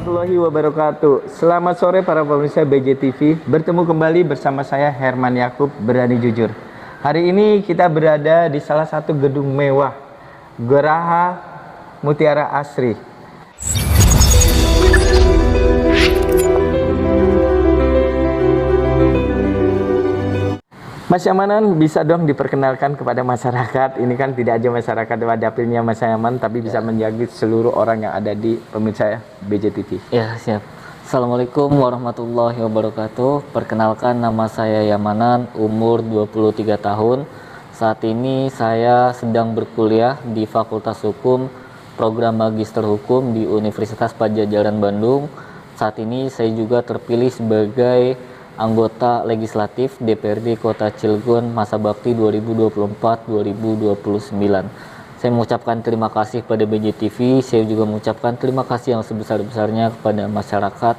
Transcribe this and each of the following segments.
warahmatullahi wabarakatuh. Selamat sore para pemirsa BJTV. Bertemu kembali bersama saya Herman Yakub, Berani Jujur. Hari ini kita berada di salah satu gedung mewah, Geraha Mutiara Asri. Mas Yamanan, bisa dong diperkenalkan kepada masyarakat? Ini kan tidak aja masyarakat Wadapilnya Mas Yaman, tapi bisa menjadi seluruh orang yang ada di pemirsa BJTV. Ya, siap. Assalamualaikum warahmatullahi wabarakatuh. Perkenalkan, nama saya Yamanan, umur 23 tahun. Saat ini saya sedang berkuliah di Fakultas Hukum, program Magister Hukum di Universitas Padjadjaran Bandung. Saat ini saya juga terpilih sebagai anggota legislatif DPRD Kota Cilegon masa bakti 2024-2029. Saya mengucapkan terima kasih pada BJTV. Saya juga mengucapkan terima kasih yang sebesar-besarnya kepada masyarakat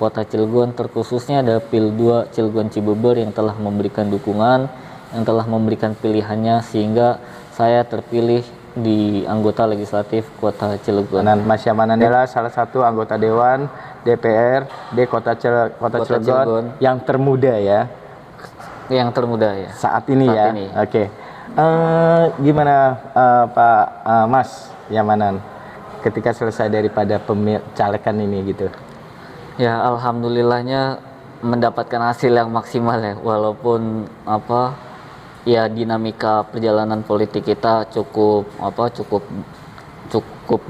Kota Cilegon, terkhususnya Dapil 2 Cilegon Cibeber yang telah memberikan dukungan, yang telah memberikan pilihannya sehingga saya terpilih di anggota legislatif Kota Cilegon. Dan Mas Yamanan adalah salah satu anggota Dewan DPR di Kota Cilegon yang termuda ya. Yang termuda ya. Saat ini ya. Oke. Gimana Pak Mas Yamanan ketika selesai daripada pemecalekan ini gitu? Ya, alhamdulillahnya mendapatkan hasil yang maksimal ya, walaupun ya dinamika perjalanan politik kita cukup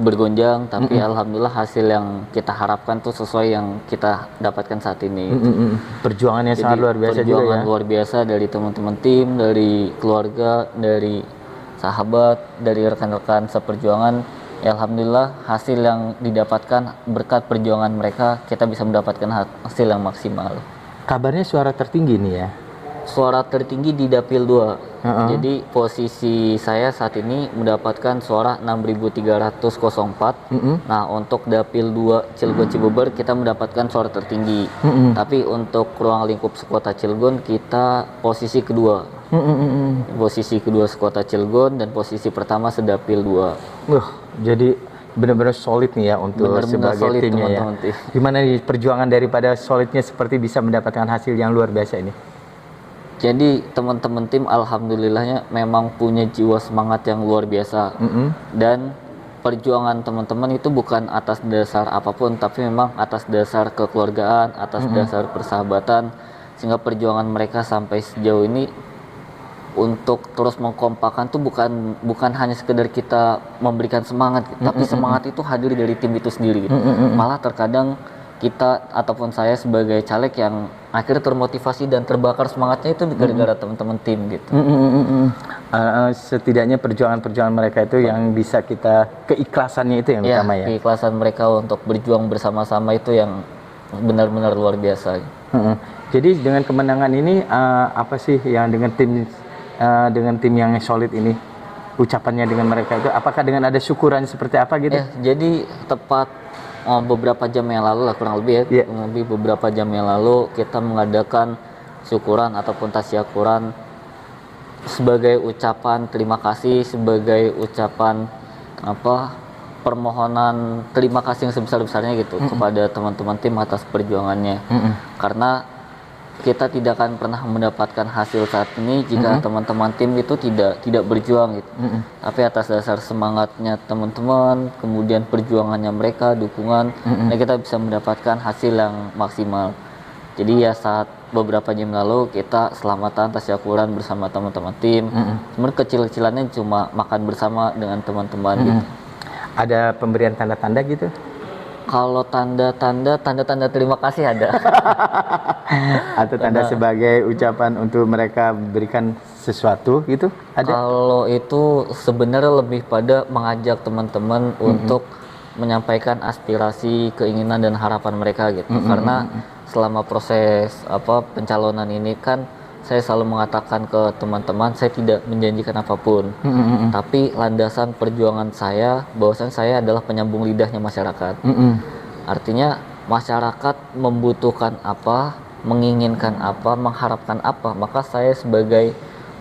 bergonjang, tapi alhamdulillah hasil yang kita harapkan tuh sesuai yang kita dapatkan saat ini. Perjuangannya sangat luar biasa juga ya. Perjuangan luar biasa dari teman-teman tim, dari keluarga, dari sahabat, dari rekan-rekan seperjuangan. Ya, alhamdulillah hasil yang didapatkan berkat perjuangan mereka, kita bisa mendapatkan hasil yang maksimal. Kabarnya suara tertinggi nih ya. Suara tertinggi di Dapil 2. Jadi posisi saya saat ini mendapatkan suara 6.304. Nah, untuk Dapil 2 Cilegon Cibeber kita mendapatkan suara tertinggi. Tapi untuk ruang lingkup sekota Cilegon kita posisi kedua. Posisi kedua sekota Cilegon dan posisi pertama sedapil 2. Jadi benar-benar solid nih ya untuk sebagai timnya ya. Gimana nih perjuangan daripada solidnya seperti bisa mendapatkan hasil yang luar biasa ini? Jadi teman-teman tim alhamdulillahnya memang punya jiwa semangat yang luar biasa. Dan perjuangan teman-teman itu bukan atas dasar apapun, tapi memang atas dasar kekeluargaan, atas dasar persahabatan, sehingga perjuangan mereka sampai sejauh ini untuk terus mengkompakan tuh bukan hanya sekedar kita memberikan semangat, tapi semangat itu hadir dari tim itu sendiri. Malah terkadang kita ataupun saya sebagai caleg yang akhirnya termotivasi dan terbakar semangatnya itu gara-gara teman-teman tim gitu. Setidaknya perjuangan-perjuangan mereka itu yang bisa kita, keikhlasannya itu yang utama ya. Keikhlasan mereka untuk berjuang bersama-sama itu yang benar-benar luar biasa. Jadi dengan kemenangan ini apa sih yang dengan tim yang solid ini, ucapannya dengan mereka itu apakah dengan ada syukuran seperti apa gitu? Jadi tepat beberapa jam yang lalu lah, kurang lebih kurang lebih beberapa jam yang lalu kita mengadakan syukuran ataupun tasyakuran sebagai ucapan terima kasih, sebagai ucapan permohonan terima kasih yang sebesar-besarnya gitu kepada teman-teman tim atas perjuangannya. Karena kita tidak akan pernah mendapatkan hasil saat ini jika teman-teman tim itu tidak berjuang gitu. Tapi atas dasar semangatnya teman-teman, kemudian perjuangannya mereka, dukungan, dan kita bisa mendapatkan hasil yang maksimal. Jadi ya saat beberapa jam lalu kita selamatan tasyakuran bersama teman-teman tim. Sebenarnya kecil-kecilannya cuma makan bersama dengan teman-teman gitu. Ada pemberian tanda-tanda gitu? Kalau tanda-tanda terima kasih ada. Atau tanda sebagai ucapan untuk mereka berikan sesuatu gitu ada? Kalau itu sebenarnya lebih pada mengajak teman-teman untuk menyampaikan aspirasi, keinginan dan harapan mereka gitu. Karena selama proses pencalonan ini kan saya selalu mengatakan ke teman-teman saya tidak menjanjikan apapun. Tapi landasan perjuangan saya bahwasanya saya adalah penyambung lidahnya masyarakat. Artinya masyarakat membutuhkan apa, menginginkan apa, mengharapkan apa, maka saya sebagai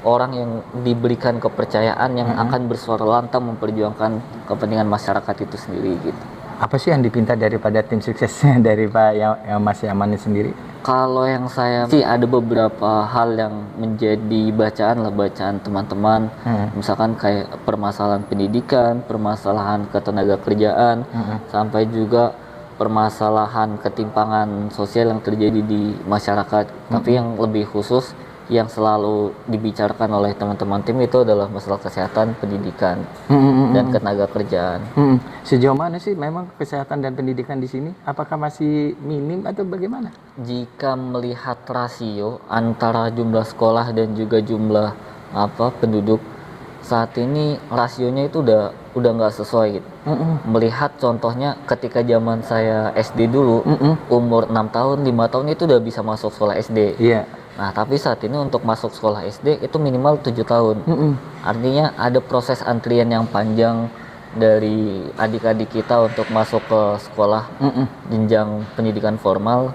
orang yang diberikan kepercayaan yang akan bersuara lantang memperjuangkan kepentingan masyarakat itu sendiri gitu. Apa sih yang dipinta daripada tim suksesnya dari Pak Mas Yaman sendiri? Kalau yang saya sih ada beberapa hal yang menjadi bacaan teman-teman, misalkan kayak permasalahan pendidikan, permasalahan ketenaga kerjaan, sampai juga permasalahan ketimpangan sosial yang terjadi di masyarakat. Tapi yang lebih khusus yang selalu dibicarakan oleh teman-teman tim itu adalah masalah kesehatan, pendidikan, dan ketenaga kerjaan. Sejauh mana sih memang kesehatan dan pendidikan di sini? Apakah masih minim atau bagaimana? Jika melihat rasio antara jumlah sekolah dan juga jumlah penduduk, saat ini rasionya itu udah nggak sesuai gitu. Melihat contohnya ketika zaman saya SD dulu, umur 6 tahun, 5 tahun itu udah bisa masuk sekolah SD. Iya. Nah, tapi saat ini untuk masuk sekolah SD itu minimal 7 tahun. Artinya ada proses antrian yang panjang dari adik-adik kita untuk masuk ke sekolah jenjang pendidikan formal,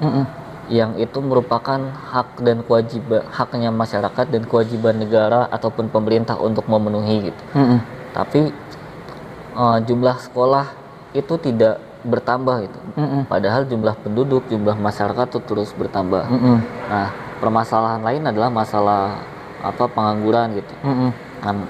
yang itu merupakan hak dan kewajiban, haknya masyarakat dan kewajiban negara ataupun pemerintah untuk memenuhi gitu. Tapi jumlah sekolah itu tidak bertambah gitu. Padahal jumlah penduduk, jumlah masyarakat itu terus bertambah. Nah, permasalahan lain adalah masalah pengangguran gitu.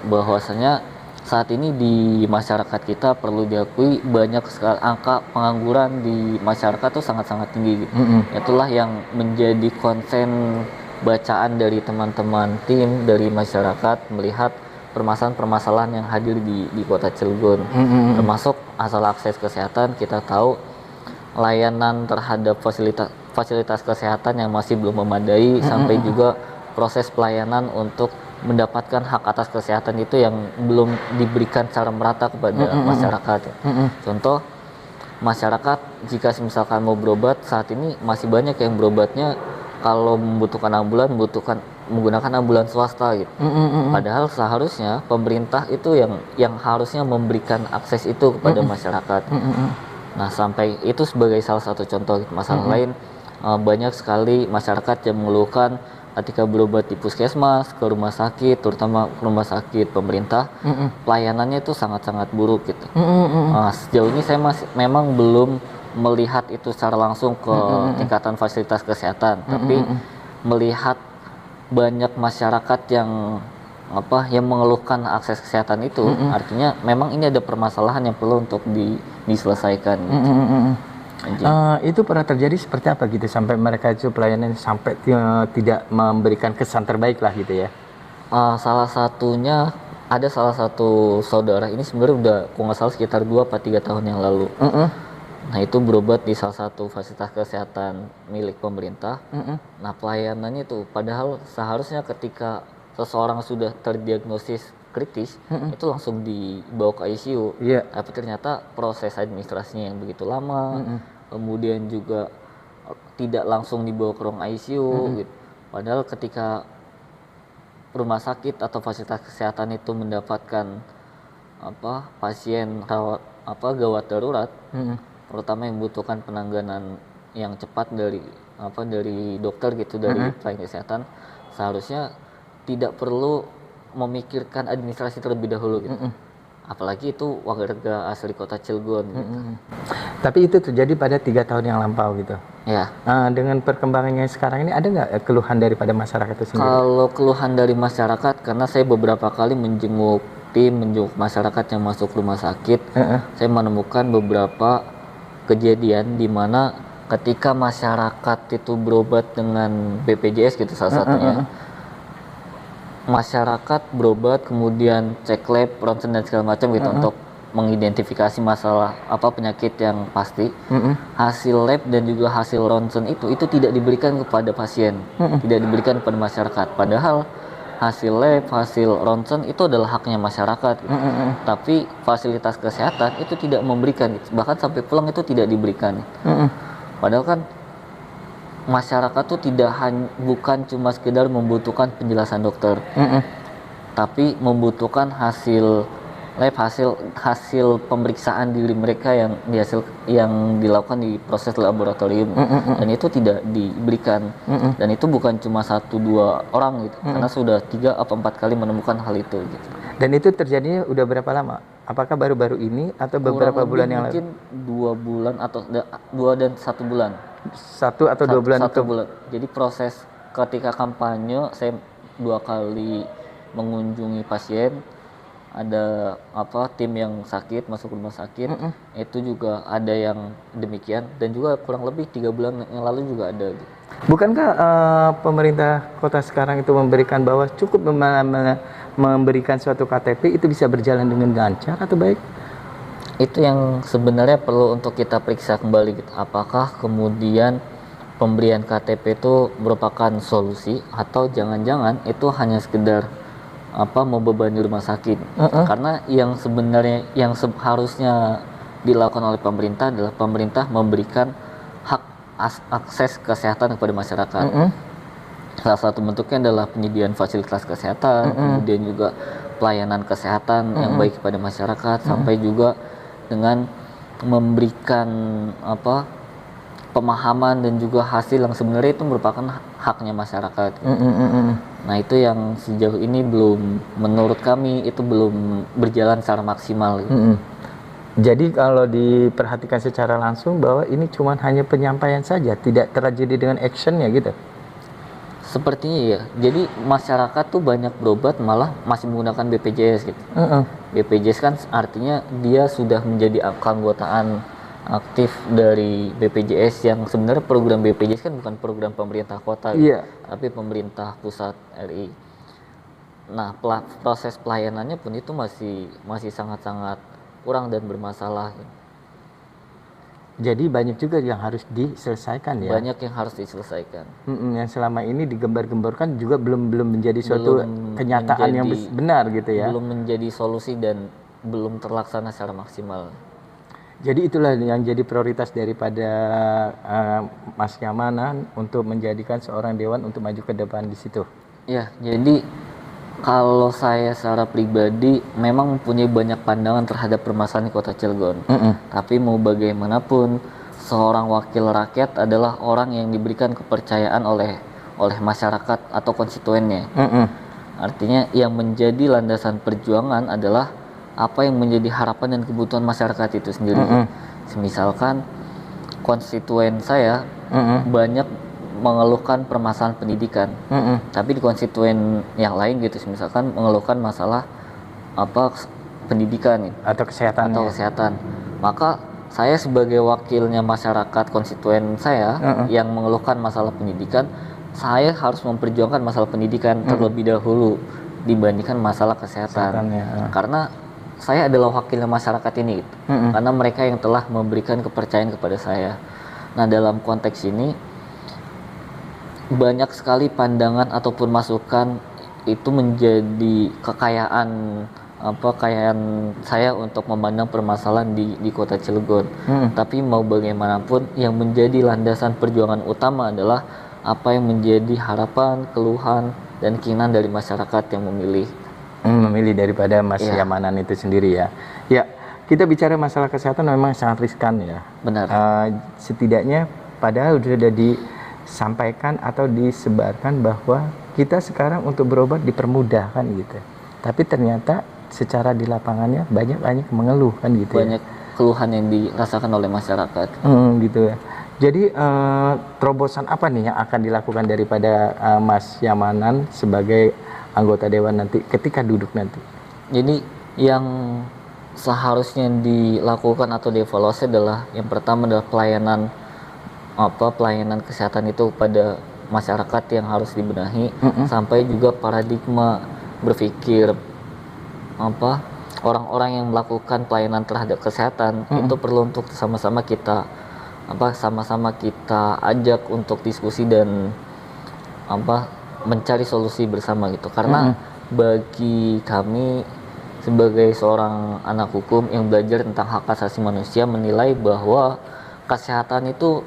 Bahwasanya saat ini di masyarakat kita perlu diakui banyak sekali angka pengangguran di masyarakat tuh sangat-sangat tinggi gitu. Itulah yang menjadi konsen bacaan dari teman-teman tim dari masyarakat melihat permasalahan-permasalahan yang hadir di Kota Cilegon. Termasuk masalah akses kesehatan. Kita tahu layanan terhadap fasilitas kesehatan yang masih belum memadai, sampai juga proses pelayanan untuk mendapatkan hak atas kesehatan itu yang belum diberikan secara merata kepada masyarakat. Contoh, masyarakat jika misalkan mau berobat saat ini masih banyak yang berobatnya kalau membutuhkan ambulan menggunakan ambulan swasta gitu. Padahal seharusnya pemerintah itu yang harusnya memberikan akses itu kepada masyarakat. Nah, sampai itu sebagai salah satu contoh masalah lain. Banyak sekali masyarakat yang mengeluhkan ketika berobat di puskesmas, ke rumah sakit, terutama rumah sakit pemerintah, pelayanannya itu sangat-sangat buruk gitu. Sejauh ini saya memang belum melihat itu secara langsung ke tingkatan fasilitas kesehatan, tapi melihat banyak masyarakat yang mengeluhkan akses kesehatan itu, artinya memang ini ada permasalahan yang perlu untuk diselesaikan. Gitu. Itu pernah terjadi seperti apa gitu sampai mereka itu pelayanan sampai tidak memberikan kesan terbaik lah gitu ya? Salah satunya ada salah satu saudara ini sebenarnya udah kalau nggak salah sekitar 2-3 tahun yang lalu. Nah, itu berobat di salah satu fasilitas kesehatan milik pemerintah. Nah, pelayanannya itu padahal seharusnya ketika seseorang sudah terdiagnosis kritis, itu langsung dibawa ke ICU. Tapi ternyata proses administrasinya yang begitu lama, kemudian juga tidak langsung dibawa ke ruang ICU. Gitu. Padahal ketika rumah sakit atau fasilitas kesehatan itu mendapatkan pasien gawat darurat, terutama yang membutuhkan penanganan yang cepat dari dokter gitu, dari pelayanan kesehatan, seharusnya tidak perlu memikirkan administrasi terlebih dahulu gitu. Apalagi itu warga asli Kota Cilegon gitu. Tapi itu terjadi pada 3 tahun yang lampau gitu. Ya. Dengan perkembangannya sekarang ini ada nggak keluhan daripada masyarakat itu sendiri? Kalau keluhan dari masyarakat, karena saya beberapa kali menjenguk masyarakat yang masuk rumah sakit, saya menemukan beberapa kejadian di mana ketika masyarakat itu berobat dengan BPJS gitu salah satunya. Masyarakat berobat kemudian cek lab, ronsen dan segala macam gitu untuk mengidentifikasi masalah penyakit yang pasti. Hasil lab dan juga hasil ronsen itu tidak diberikan kepada pasien, tidak diberikan kepada masyarakat. Padahal hasil lab, hasil ronsen itu adalah haknya masyarakat. Tapi fasilitas kesehatan itu tidak memberikan, bahkan sampai pulang itu tidak diberikan. Padahal kan masyarakat tuh bukan cuma sekedar membutuhkan penjelasan dokter, tapi membutuhkan hasil lab, hasil pemeriksaan diri mereka yang dilakukan di proses laboratorium, dan itu tidak diberikan. Dan itu bukan cuma 1-2 orang gitu, karena sudah 3 atau 4 kali menemukan hal itu gitu. Dan itu terjadinya udah berapa lama? Apakah baru-baru ini atau Kurang beberapa lebih bulan yang lalu? mungkin 2 bulan atau 2 dan 1 bulan. 1 atau 2 bulan Satu bulan. Jadi proses ketika kampanye saya 2 kali mengunjungi pasien, ada tim yang sakit masuk rumah sakit, itu juga ada yang demikian, dan juga kurang lebih 3 bulan yang lalu juga ada. Bukankah pemerintah kota sekarang itu memberikan bahwa cukup memberikan suatu KTP itu bisa berjalan dengan lancar atau baik? Itu yang sebenarnya perlu untuk kita periksa kembali gitu. Apakah kemudian pemberian KTP itu merupakan solusi atau jangan-jangan itu hanya sekedar membebani rumah sakit. Karena yang sebenarnya yang harusnya dilakukan oleh pemerintah adalah pemerintah memberikan hak akses kesehatan kepada masyarakat. Salah satu bentuknya adalah penyediaan fasilitas kesehatan, kemudian juga pelayanan kesehatan yang baik kepada masyarakat, sampai juga dengan memberikan pemahaman dan juga hasil yang sebenarnya itu merupakan haknya masyarakat. Nah, itu yang sejauh ini menurut kami itu belum berjalan secara maksimal. Jadi kalau diperhatikan secara langsung bahwa ini cuma hanya penyampaian saja, tidak terjadi dengan actionnya gitu. Sepertinya ya. Jadi masyarakat tuh banyak berobat malah masih menggunakan BPJS gitu. BPJS kan artinya dia sudah menjadi keanggotaan aktif dari BPJS, yang sebenarnya program BPJS kan bukan program pemerintah kota, tapi pemerintah pusat RI. Nah, proses pelayanannya pun itu masih sangat-sangat kurang dan bermasalah. Jadi banyak juga yang harus diselesaikan ya. Banyak yang harus diselesaikan. Yang selama ini digembar-gemborkan juga belum menjadi suatu kenyataan yang benar gitu ya. Belum menjadi solusi dan belum terlaksana secara maksimal. Jadi itulah yang jadi prioritas daripada Mas Yamanan untuk menjadikan seorang dewan untuk maju ke depan di situ. Ya, jadi kalau saya secara pribadi memang mempunyai banyak pandangan terhadap permasalahan di Kota Cilegon. Tapi mau bagaimanapun, seorang wakil rakyat adalah orang yang diberikan kepercayaan oleh masyarakat atau konstituennya. Artinya yang menjadi landasan perjuangan adalah apa yang menjadi harapan dan kebutuhan masyarakat itu sendiri. Misalkan konstituen saya banyak mengeluhkan permasalahan pendidikan, tapi di konstituen yang lain gitu, misalkan mengeluhkan masalah pendidikan atau kesehatan. Maka saya sebagai wakilnya masyarakat konstituen saya yang mengeluhkan masalah pendidikan, saya harus memperjuangkan masalah pendidikan terlebih dahulu dibandingkan masalah kesehatan. Karena saya adalah wakilnya masyarakat ini gitu. Karena mereka yang telah memberikan kepercayaan kepada saya. Nah, dalam konteks ini banyak sekali pandangan ataupun masukan itu menjadi kekayaan saya untuk memandang permasalahan di Kota Cilegon. Tapi mau bagaimanapun, yang menjadi landasan perjuangan utama adalah apa yang menjadi harapan, keluhan, dan keinginan dari masyarakat yang memilih daripada Mas Yamanan itu sendiri ya. Ya, kita bicara masalah kesehatan memang sangat riskan ya. Benar. Setidaknya padahal sudah disampaikan atau disebarkan bahwa kita sekarang untuk berobat dipermudahkan gitu. Tapi ternyata secara di lapangannya banyak mengeluh kan gitu. Banyak keluhan yang dirasakan oleh masyarakat. Gitu ya. Jadi terobosan apa nih yang akan dilakukan daripada Mas Yamanan sebagai anggota dewan nanti ketika duduk nanti? Jadi yang seharusnya dilakukan atau dievaluasi adalah yang pertama adalah pelayanan kesehatan itu pada masyarakat yang harus dibenahi, sampai juga paradigma berpikir orang-orang yang melakukan pelayanan terhadap kesehatan itu perlu untuk sama-sama kita ajak untuk diskusi dan mencari solusi bersama gitu. Karena bagi kami sebagai seorang anak hukum yang belajar tentang hak asasi manusia, menilai bahwa kesehatan itu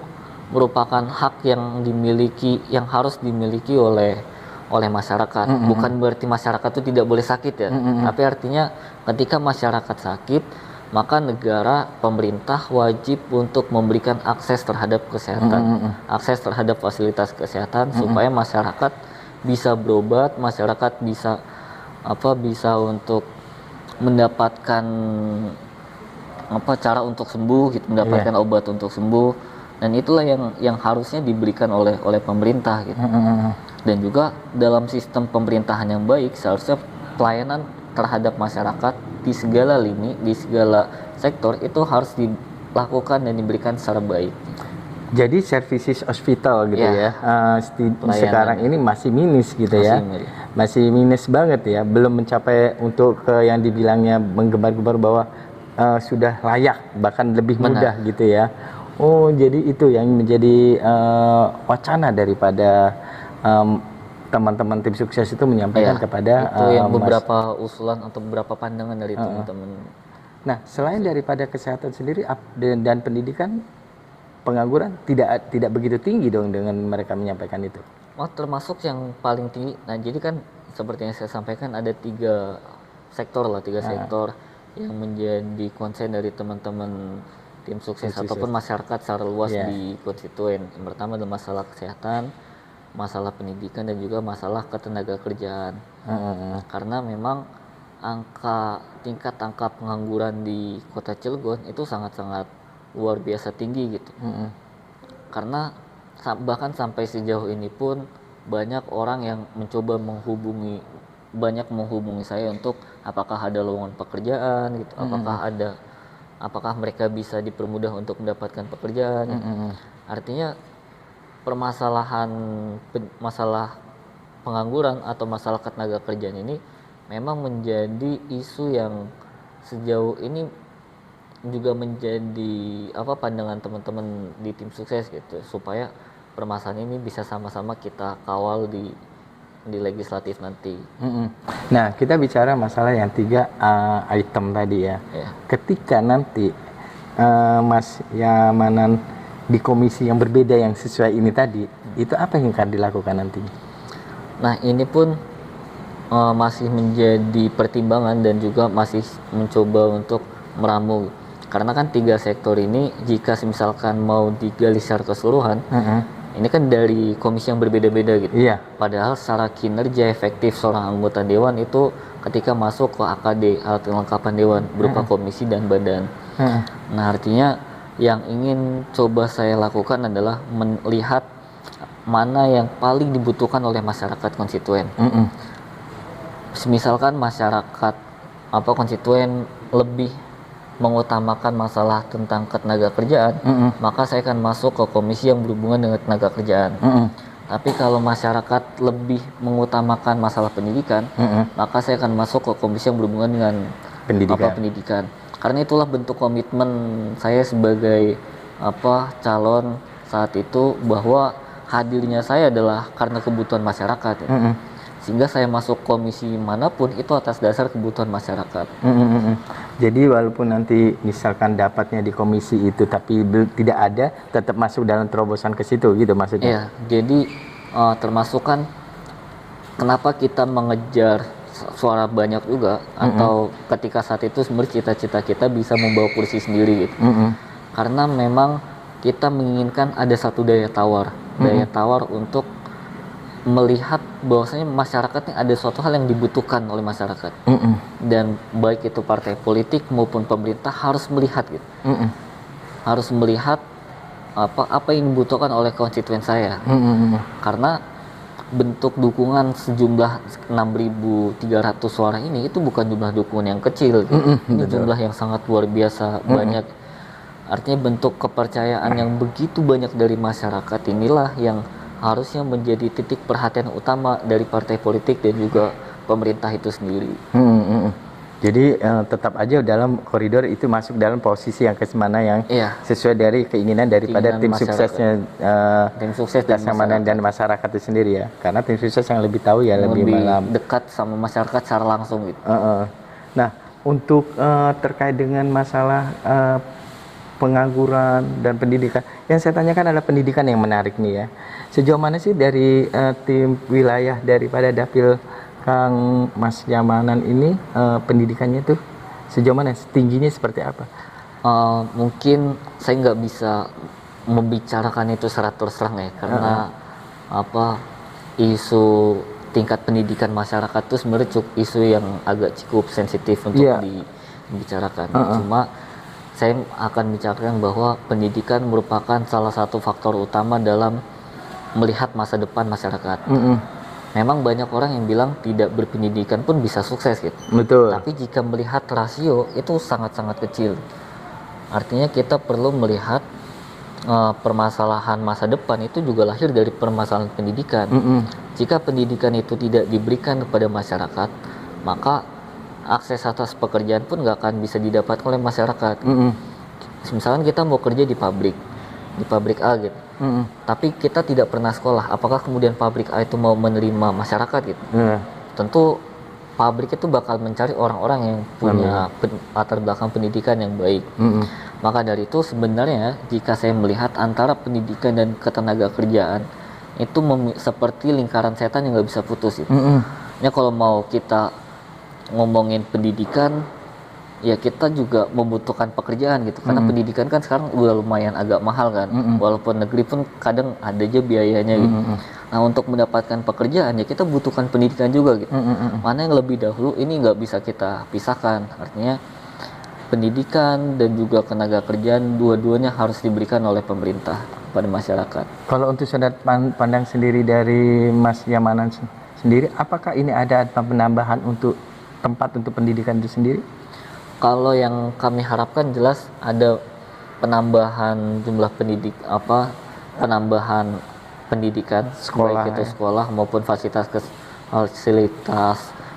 merupakan hak yang harus dimiliki oleh masyarakat. Bukan berarti masyarakat itu tidak boleh sakit ya. Tapi artinya ketika masyarakat sakit, maka negara, pemerintah wajib untuk memberikan akses terhadap kesehatan, akses terhadap fasilitas kesehatan, supaya masyarakat bisa berobat, masyarakat bisa untuk mendapatkan cara untuk sembuh gitu, mendapatkan obat untuk sembuh, dan itulah yang harusnya diberikan oleh pemerintah gitu. Dan juga dalam sistem pemerintahan yang baik seharusnya pelayanan terhadap masyarakat di segala lini, di segala sektor itu harus dilakukan dan diberikan secara baik. Jadi services hospital gitu ya, sekarang ini masih minus gitu masih minus banget ya, belum mencapai untuk yang dibilangnya menggembar-gembar bahwa sudah layak, bahkan lebih mudah gitu ya. Oh, jadi itu yang menjadi wacana daripada teman-teman tim sukses itu menyampaikan kepada itu yang beberapa usulan atau beberapa pandangan dari teman-teman. Nah, selain daripada kesehatan sendiri dan pendidikan, pengangguran tidak begitu tinggi dong dengan mereka menyampaikan itu. Termasuk yang paling tinggi. Nah, jadi kan seperti yang saya sampaikan ada tiga sektor yang menjadi konsen dari teman-teman tim sukses ataupun masyarakat secara luas di konstituen. Yang pertama adalah masalah kesehatan, masalah pendidikan, dan juga masalah ketenagakerjaan. Karena memang tingkat angka pengangguran di Kota Cilegon itu sangat-sangat luar biasa tinggi gitu. Karena bahkan sampai sejauh ini pun banyak orang yang mencoba menghubungi saya untuk apakah ada lowongan pekerjaan gitu, apakah mereka bisa dipermudah untuk mendapatkan pekerjaan. Artinya masalah pengangguran atau masalah ketenaga kerjaan ini memang menjadi isu yang sejauh ini juga menjadi pandangan teman-teman di tim sukses gitu, supaya permasalahan ini bisa sama-sama kita kawal di legislatif nanti. Nah, kita bicara masalah yang 3 item tadi ya. Ketika nanti Mas Yamanan di komisi yang berbeda yang sesuai ini tadi, itu apa yang akan dilakukan nanti? Nah, ini pun masih menjadi pertimbangan dan juga masih mencoba untuk meramu. Karena kan 3 sektor ini jika misalkan mau digali secara keseluruhan, ini kan dari komisi yang berbeda-beda gitu. Padahal secara kinerja efektif seorang anggota dewan itu ketika masuk ke AKD, alat kelengkapan dewan, berupa komisi dan badan. Nah, artinya yang ingin coba saya lakukan adalah melihat mana yang paling dibutuhkan oleh masyarakat konstituen. Misalkan masyarakat konstituen lebih mengutamakan masalah tentang ketenaga kerjaan, maka saya akan masuk ke komisi yang berhubungan dengan tenaga kerjaan. Tapi kalau masyarakat lebih mengutamakan masalah pendidikan, maka saya akan masuk ke komisi yang berhubungan dengan pendidikan. Karena itulah bentuk komitmen saya sebagai calon saat itu, bahwa hadirnya saya adalah karena kebutuhan masyarakat. Sehingga saya masuk komisi manapun itu atas dasar kebutuhan masyarakat. Jadi walaupun nanti misalkan dapatnya di komisi itu tapi tidak ada, tetap masuk dalam terobosan ke situ gitu maksudnya? Iya, jadi termasuk kan kenapa kita mengejar suara banyak juga, atau ketika saat itu sebenarnya cita-cita kita bisa membawa kursi sendiri gitu. Karena memang kita menginginkan ada satu daya tawar untuk melihat bahwasanya masyarakat ini ada suatu hal yang dibutuhkan oleh masyarakat, dan baik itu partai politik maupun pemerintah harus melihat gitu, harus melihat apa yang dibutuhkan oleh konstituen saya. Karena bentuk dukungan sejumlah 6.300 suara ini itu bukan jumlah dukungan yang kecil, ini jumlah yang sangat luar biasa banyak. Artinya bentuk kepercayaan yang begitu banyak dari masyarakat inilah yang harusnya menjadi titik perhatian utama dari partai politik dan juga pemerintah itu sendiri. Jadi tetap aja dalam koridor itu masuk dalam posisi yang kesemana yang sesuai dari keinginan daripada tim suksesnya, tim sukses dan masyarakat itu sendiri ya. Karena tim sukses yang lebih tahu ya, lebih dekat sama masyarakat secara langsung gitu. Nah, untuk terkait dengan masalah pengangguran dan pendidikan, yang saya tanyakan adalah pendidikan yang menarik nih ya. Sejauh mana sih dari tim wilayah daripada Dapil Kang Mas Yamanan ini pendidikannya tuh sejauh mana, tingginya seperti apa? Mungkin saya nggak bisa membicarakan itu secara terus terang ya, karena isu tingkat pendidikan masyarakat itu sebenarnya isu yang agak cukup sensitif untuk dibicarakan. Cuma saya akan bicarakan bahwa pendidikan merupakan salah satu faktor utama dalam melihat masa depan masyarakat. Memang banyak orang yang bilang tidak berpendidikan pun bisa sukses gitu. Betul. Tapi jika melihat rasio itu sangat-sangat kecil. Artinya kita perlu melihat permasalahan masa depan itu juga lahir dari permasalahan pendidikan. Jika pendidikan itu tidak diberikan kepada masyarakat, maka akses atas pekerjaan pun nggak akan bisa didapatkan oleh masyarakat. Misalkan kita mau kerja di pabrik A gitu, tapi kita tidak pernah sekolah, apakah kemudian pabrik A itu mau menerima masyarakat gitu? Tentu pabrik itu bakal mencari orang-orang yang punya latar belakang pendidikan yang baik. Maka dari itu sebenarnya jika saya melihat antara pendidikan dan ketenaga kerjaan itu seperti lingkaran setan yang nggak bisa putus gitu. Ya kalau mau kita ngomongin pendidikan, ya kita juga membutuhkan pekerjaan gitu. Karena pendidikan kan sekarang udah lumayan agak mahal kan. Walaupun negeri pun kadang ada aja biayanya gitu. Nah untuk mendapatkan pekerjaan ya kita butuhkan pendidikan juga gitu. Mana yang lebih dahulu ini nggak bisa kita pisahkan. Artinya pendidikan dan juga tenaga kerjaan dua-duanya harus diberikan oleh pemerintah pada masyarakat. Kalau untuk sudut pandang sendiri dari Mas Yamanan sendiri, apakah ini ada penambahan untuk tempat untuk pendidikan itu sendiri? Kalau yang kami harapkan jelas ada penambahan jumlah penambahan pendidikan sekolah, baik itu sekolah maupun fasilitas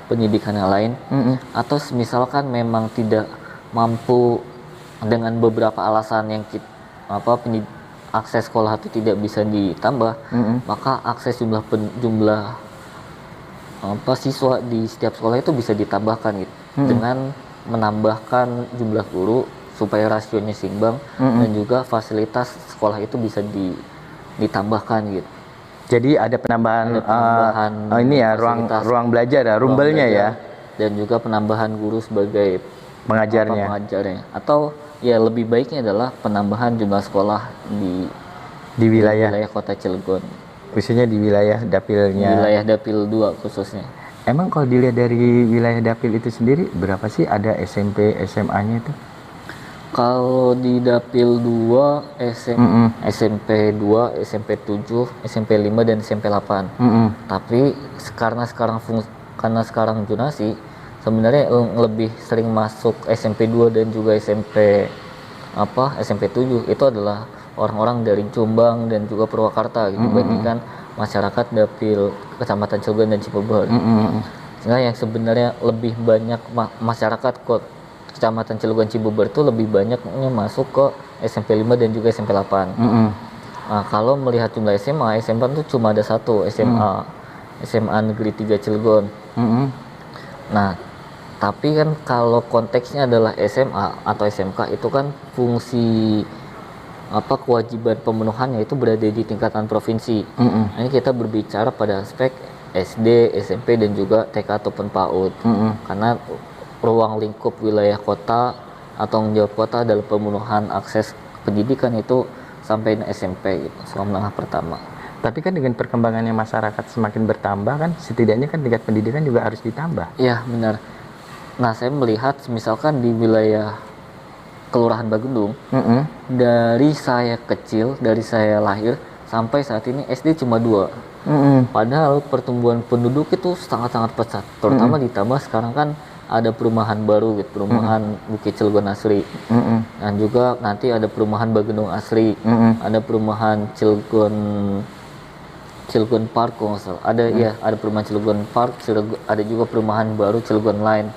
pendidikan yang lain. Atau misalkan memang tidak mampu dengan beberapa alasan yang akses sekolah itu tidak bisa ditambah, maka akses jumlah siswa di setiap sekolah itu bisa ditambahkan gitu, dengan menambahkan jumlah guru supaya rasionya seimbang dan juga fasilitas sekolah itu bisa ditambahkan gitu. Jadi ada penambahan ruang belajar rumbelnya ya, dan juga penambahan guru sebagai pengajarnya. Atau ya lebih baiknya adalah penambahan jumlah sekolah di wilayah kota Cilegon, khususnya di wilayah dapilnya. Wilayah Dapil 2 khususnya. Emang kalau dilihat dari wilayah dapil itu sendiri berapa sih ada SMP SMA-nya itu? Kalau di Dapil 2 SMP 2, SMP 7, SMP 5 dan SMP 8. Tapi karena sekarang zonasi, sebenarnya lebih sering masuk SMP 2 dan juga SMP 7 itu adalah orang-orang dari Jombang dan juga Purwakarta gitu, dibandingkan masyarakat Dapil Kecamatan Cilegon dan Cibeber. Sehingga yang sebenarnya lebih banyak masyarakat Kecamatan Cilegon Cibeber itu lebih banyaknya masuk ke SMP 5 dan juga SMP 8. Nah, kalau melihat jumlah SMA itu cuma ada satu, SMA Negeri 3 Cilegon. Nah, tapi kan kalau konteksnya adalah SMA atau SMK itu kan fungsi kewajiban pemenuhannya itu berada di tingkatan provinsi. Ini kita berbicara pada aspek SD, SMP dan juga TK ataupun PAUD. Karena ruang lingkup wilayah kota atau tanggung jawab kota dalam pemenuhan akses pendidikan itu sampai SMP gitu, sekolah menengah pertama. Tapi kan dengan perkembangannya masyarakat semakin bertambah kan, setidaknya kan tingkat pendidikan juga harus ditambah. Iya benar. Nah saya melihat misalkan di wilayah Kelurahan Bagendung, dari saya kecil, dari saya lahir sampai saat ini SD cuma 2. Padahal pertumbuhan penduduk itu sangat-sangat pesat, terutama ditambah sekarang kan ada perumahan baru gitu, perumahan Bukit Cilegon Asri, dan juga nanti ada perumahan Bagendung Asri, ada perumahan Cilegon Park, ada perumahan Cilegon Park, ada juga perumahan baru Cilegon Line.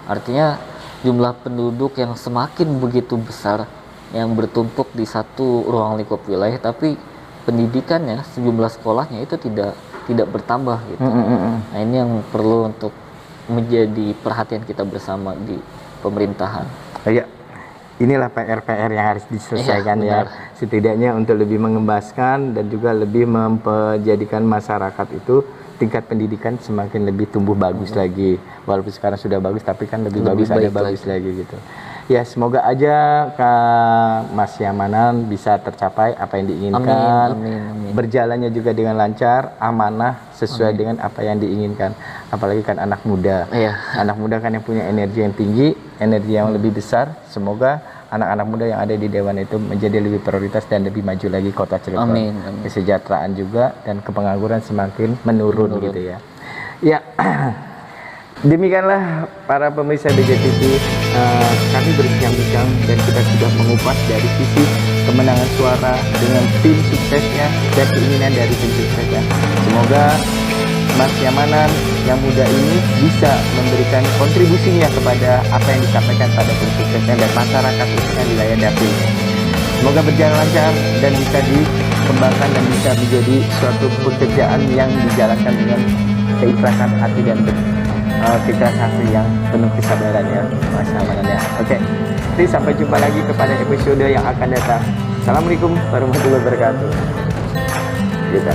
Artinya jumlah penduduk yang semakin begitu besar yang bertumpuk di satu ruang lingkup wilayah, tapi pendidikannya, sejumlah sekolahnya itu tidak bertambah gitu. Nah ini yang perlu untuk menjadi perhatian kita bersama di pemerintahan. Ya, inilah PR-PR yang harus diselesaikan ya. Setidaknya untuk lebih mengembaskan dan juga lebih menjadikan masyarakat itu tingkat pendidikan semakin lebih tumbuh bagus lagi. Walaupun sekarang sudah bagus, tapi kan lebih bagus, ada bagus lagi gitu. Ya, semoga aja Kak Mas Yamanan bisa tercapai apa yang diinginkan. Amin. Berjalannya juga dengan lancar, amanah sesuai dengan apa yang diinginkan. Apalagi kan anak muda. Iya. Anak muda kan yang punya energi yang tinggi, energi yang lebih besar. Semoga anak-anak muda yang ada di dewan itu menjadi lebih prioritas dan lebih maju lagi kota Cilegon. Amin. Kesejahteraan juga dan kepengangguran semakin menurun. Gitu ya. Ya. Demikianlah para pemirsa BJTV, kami berbincang-bincang dan kita sudah mengupas dari sisi kemenangan suara dengan tim suksesnya dan keinginan dari tim suksesnya. Semoga Mas Yamanan yang muda ini bisa memberikan kontribusinya kepada apa yang disampaikan pada tim suksesnya dan masyarakat khususnya di wilayah Dapil. Semoga berjalan lancar dan bisa dikembangkan dan bisa menjadi suatu pekerjaan yang dijalankan dengan keikhlasan hati dan keikhlasan hati yang penuh kesabaran ya Mas Yamanan ya. Oke, jadi sampai jumpa lagi kepada episode yang akan datang. Assalamualaikum warahmatullahi wabarakatuh. Gitu.